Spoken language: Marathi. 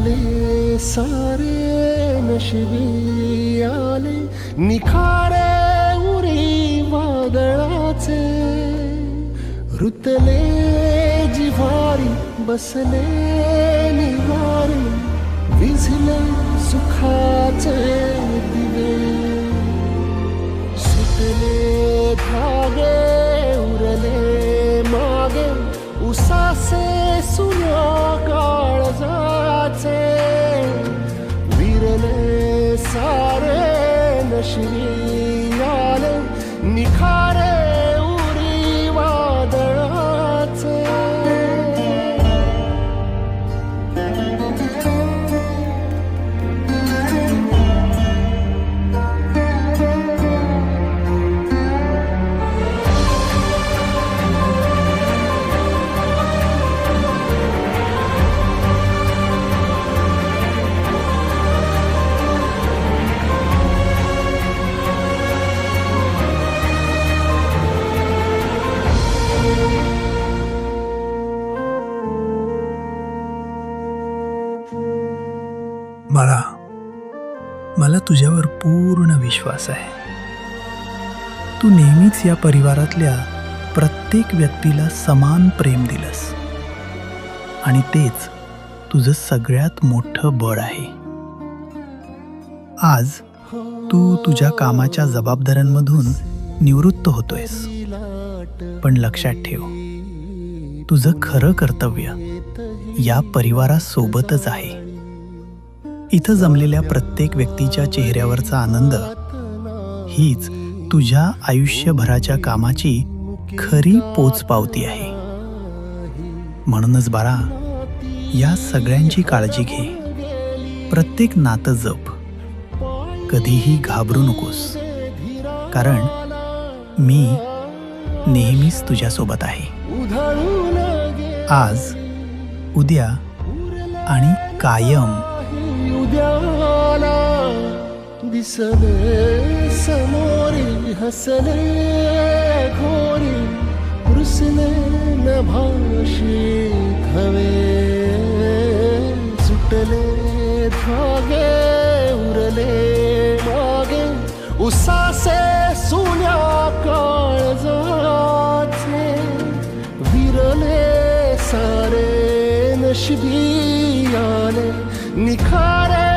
विरले सारे नशिबी आले, निखारे उरी वादळाचे. रुतले जिव्हारी बसले निवारे, विझले सुखाचे दिवे. सुटले धागे उरले मागे, उसासे सुन्या काळजाचे. विरले सारे नशिबी आले, निखारे उरी वादळाचे. बाळा, मला तुझ्यावर पूर्ण विश्वास आहे. तू नेहमीच या परिवारातल्या प्रत्येक व्यक्तीला समान प्रेम दिलंस आणि तेच तुझं सगळ्यात मोठं बळ आहे. आज तू तुझ्या कामाच्या जबाबदाऱ्यांमधून निवृत्त होतोयस, पण लक्षात ठेव, तुझं खरं कर्तव्य या परिवारासोबतच आहे. इथं जमलेल्या प्रत्येक व्यक्तीच्या चेहऱ्यावरचा आनंद हीच तुझ्या आयुष्यभराच्या कामाची खरी पोचपावती आहे. म्हणूनच बाळा, या सगळ्यांची काळजी घे. प्रत्येक नातं जप. कधीही घाबरू नकोस, कारण मी नेहमीच तुझ्यासोबत आहे. आज, उद्या आणि कायम. उद्याला दिसले समोरी, हसले घोरी, रुसले नभाषित हवे. सुटले धागे उरले मागे, उसासे सुन्या काळजाचे. विरले सारे नशिबी आले, निखारे